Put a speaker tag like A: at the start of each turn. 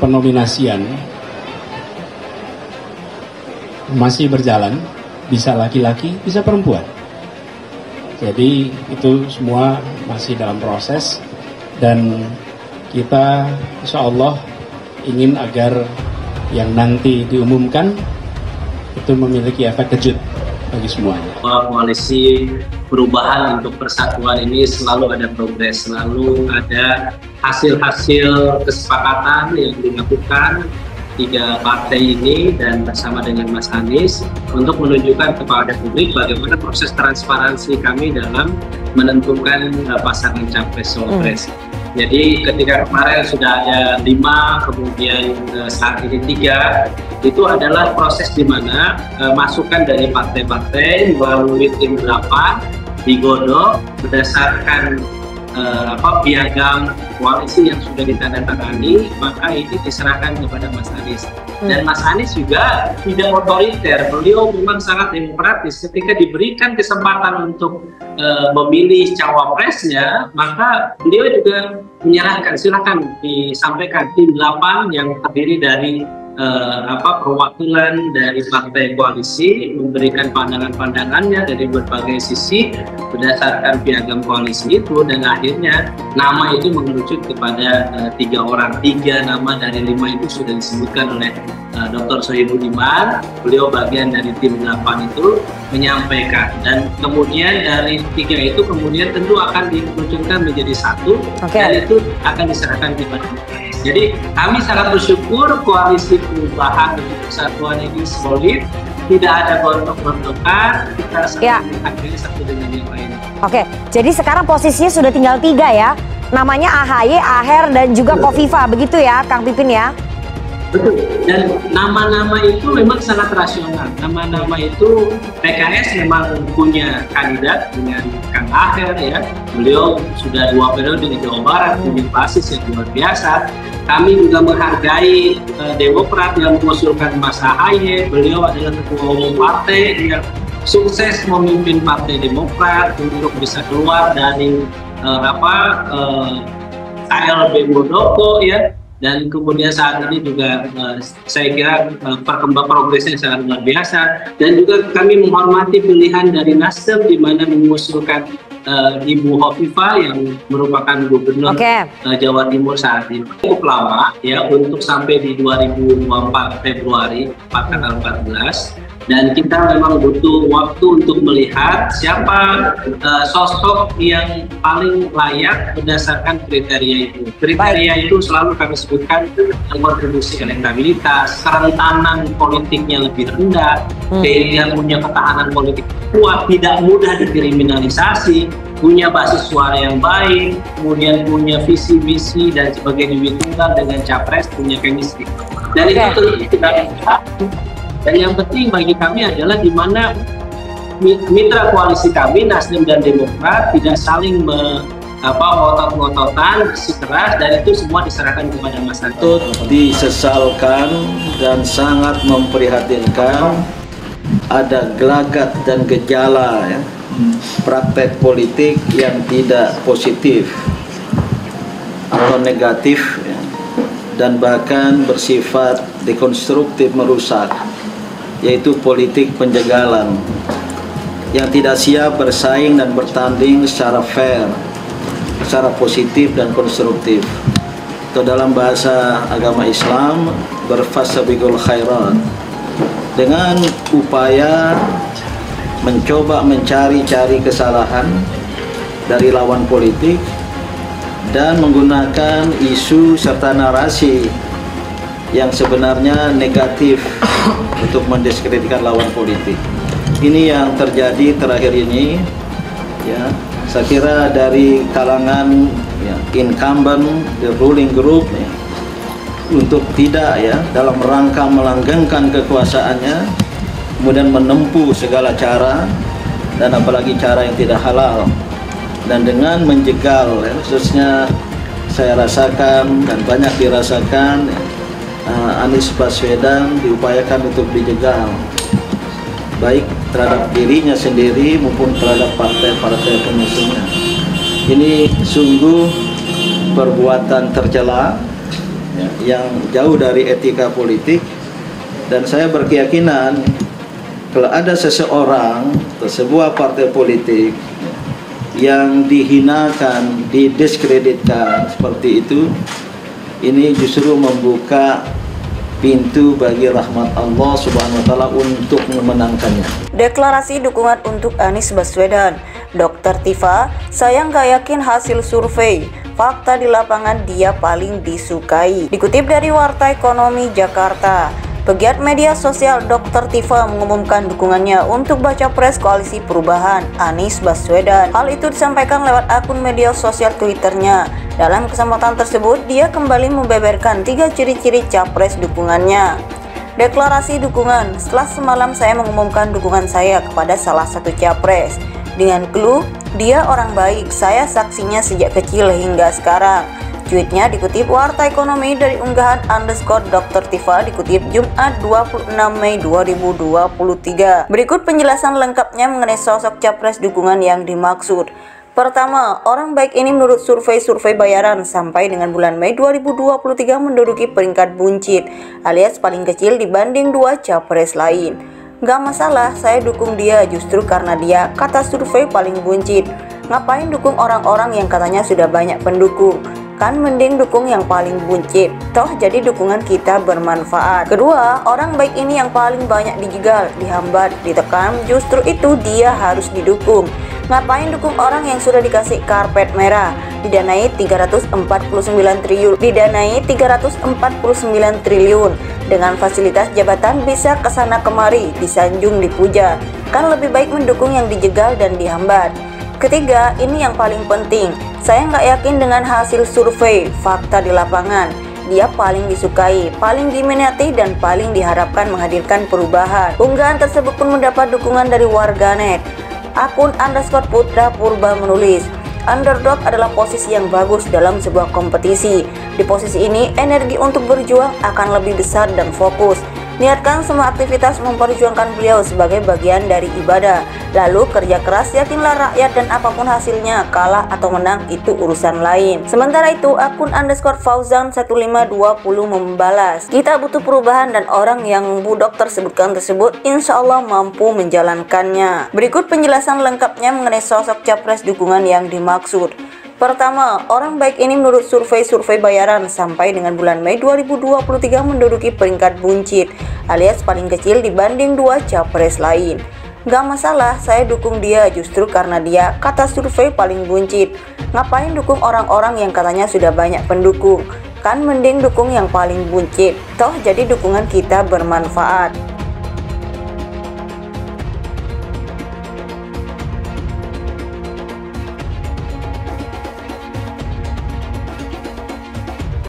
A: penominasian masih berjalan, bisa laki-laki, bisa perempuan. Jadi itu semua masih dalam proses, dan kita insya Allah ingin agar yang nanti diumumkan itu memiliki efek kejut bagi semuanya.
B: Koalisi perubahan untuk persatuan ini selalu ada progres, selalu ada hasil-hasil kesepakatan yang dilakukan tiga partai ini dan bersama dengan Mas Anies untuk menunjukkan kepada publik bagaimana proses transparansi kami dalam menentukan pasangan capres-cawapres. Jadi ketika kemarin sudah ada 5, kemudian saat ini 3, itu adalah proses di mana masukan dari partai-partai melalui tim 8 digodok berdasarkan piagam koalisi yang sudah ditandatangani, maka ini diserahkan kepada Mas Anies. Dan Mas Anies juga tidak otoriter, beliau memang sangat demokratis. Ketika diberikan kesempatan untuk memilih cawapresnya, maka beliau juga menyerahkan, silakan disampaikan tim 8 yang terdiri dari perwakilan dari partai koalisi memberikan pandangan-pandangannya dari berbagai sisi berdasarkan piagam koalisi itu, dan akhirnya nama itu mengerucut kepada 3 orang. 3 nama dari 5 itu sudah disebutkan oleh Dr. Sohibul Iman. Beliau bagian dari tim 8 itu menyampaikan, dan kemudian dari 3 itu kemudian tentu akan dikerucutkan menjadi 1, dan itu akan diserahkan kepada Anies. Jadi kami sangat bersyukur koalisi perubahan untuk persatuan ini solid, tidak ada gontok-gontokan, kita saling menghargai satu dengan yang lain.
C: Oke, jadi sekarang posisinya sudah tinggal 3 ya, namanya AHY, Aher, dan juga Kofifa, begitu ya Kang Pipin ya?
B: Betul, dan nama-nama itu memang sangat rasional. Nama-nama itu PKS memang punya kandidat dengan Kang Aher ya. Beliau sudah 2 periode di Jawa Barat, punya basis yang luar biasa. Kami juga menghargai Demokrat yang mengusulkan Mas AHY. Beliau adalah ketua umum partai yang sukses memimpin Partai Demokrat untuk bisa keluar dari KLB Muldoko ya. Dan kemudian saat ini juga saya kira perkembangan progresnya sangat luar biasa, dan juga kami menghormati pilihan dari Nasdem di mana mengusulkan Ibu Hovifa yang merupakan gubernur Jawa Timur saat ini. Cukup lama ya, untuk sampai di 2024 Februari tanggal 14. Dan kita memang butuh waktu untuk melihat siapa sosok yang paling layak berdasarkan kriteria itu. Kriteria itu selalu kami sebutkan kontribusi elektabilitas, kerentanan politiknya lebih rendah, dia punya ketahanan politik kuat, tidak mudah dikriminalisasi, punya basis suara yang baik, kemudian punya visi-misi dan sebagai dewi tunggal dengan capres, punya chemistry. Dan itu terus kita lihat. Dan yang penting bagi kami adalah di mana mitra koalisi kami, Nasdem dan Demokrat, tidak saling ngotot-ngototan, bersikeras, dan itu semua diserahkan kepada Mas Anies.
D: Disesalkan dan sangat memprihatinkan ada gelagat dan gejala ya, praktek politik yang tidak positif atau negatif ya, dan bahkan bersifat dekonstruktif, merusak, yaitu politik penjagalan yang tidak siap bersaing dan bertanding secara fair, secara positif dan konstruktif. Atau dalam bahasa agama Islam, berfasabiqul khairat, dengan upaya mencoba mencari-cari kesalahan dari lawan politik dan menggunakan isu serta narasi yang sebenarnya negatif untuk mendiskreditkan lawan politik. Ini yang terjadi terakhir ini ya. Saya kira dari kalangan ya, incumbent, the ruling group ya, untuk tidak ya dalam rangka melanggengkan kekuasaannya, kemudian menempuh segala cara dan apalagi cara yang tidak halal, dan dengan menjegal ya, khususnya saya rasakan dan banyak dirasakan ya, Anies Baswedan diupayakan untuk dijegal, baik terhadap dirinya sendiri maupun terhadap partai-partai pengusungnya. Ini sungguh perbuatan tercela ya, yang jauh dari etika politik, dan saya berkeyakinan kalau ada seseorang atau sebuah partai politik yang dihinakan, didiskreditkan seperti itu, ini justru membuka pintu bagi rahmat Allah Subhanahu wa taala untuk memenangkannya.
E: Deklarasi dukungan untuk Anies Baswedan. Dr. Tifa, saya nggak yakin hasil survei. Fakta di lapangan dia paling disukai. Dikutip dari Warta Ekonomi Jakarta, pegiat media sosial Dr. Tifa mengumumkan dukungannya untuk baca pres Koalisi Perubahan Anies Baswedan. Hal itu disampaikan lewat akun media sosial Twitternya. Dalam kesempatan tersebut, dia kembali membeberkan 3 ciri-ciri capres dukungannya. Deklarasi dukungan. Setelah semalam saya mengumumkan dukungan saya kepada salah satu capres. Dengan clue, dia orang baik, saya saksinya sejak kecil hingga sekarang. Tweetnya dikutip Warta Ekonomi dari unggahan _Dr. Tifa dikutip Jumat 26 Mei 2023. Berikut penjelasan lengkapnya mengenai sosok capres dukungan yang dimaksud. Pertama, orang baik ini menurut survei bayaran sampai dengan bulan Mei 2023 menduduki peringkat buncit alias paling kecil dibanding 2 capres lain. Gak masalah, saya dukung dia justru karena dia, kata survei, paling buncit. Ngapain dukung orang-orang yang katanya sudah banyak pendukung? Kan mending dukung yang paling buncit, toh jadi dukungan kita bermanfaat. Kedua, orang baik ini yang paling banyak dijegal, dihambat, ditekan, justru itu dia harus didukung. Ngapain dukung orang yang sudah dikasih karpet merah, didanai 349 triliun, dengan fasilitas jabatan bisa kesana kemari, disanjung, dipuja. Kan lebih baik mendukung yang dijegal dan dihambat. Ketiga, ini yang paling penting, saya nggak yakin dengan hasil survei, fakta di lapangan. Dia paling disukai, paling diminati, dan paling diharapkan menghadirkan perubahan. Unggahan tersebut pun mendapat dukungan dari warganet. Akun _Putra Purba menulis, underdog adalah posisi yang bagus dalam sebuah kompetisi. Di posisi ini, energi untuk berjuang akan lebih besar dan fokus. Niatkan semua aktivitas memperjuangkan beliau sebagai bagian dari ibadah. Lalu kerja keras, yakinlah rakyat, dan apapun hasilnya, kalah atau menang itu urusan lain. Sementara itu, akun _Fauzan1520 membalas, kita butuh perubahan dan orang yang Bu Dokter sebutkan tersebut insya Allah mampu menjalankannya. Berikut penjelasan lengkapnya mengenai sosok capres dukungan yang dimaksud. Pertama, orang baik ini menurut survei bayaran sampai dengan bulan Mei 2023 menduduki peringkat buncit alias paling kecil dibanding 2 capres lain. Gak masalah, saya dukung dia justru karena dia, kata survei, paling buncit. Ngapain dukung orang-orang yang katanya sudah banyak pendukung? Kan mending dukung yang paling buncit, toh jadi dukungan kita bermanfaat.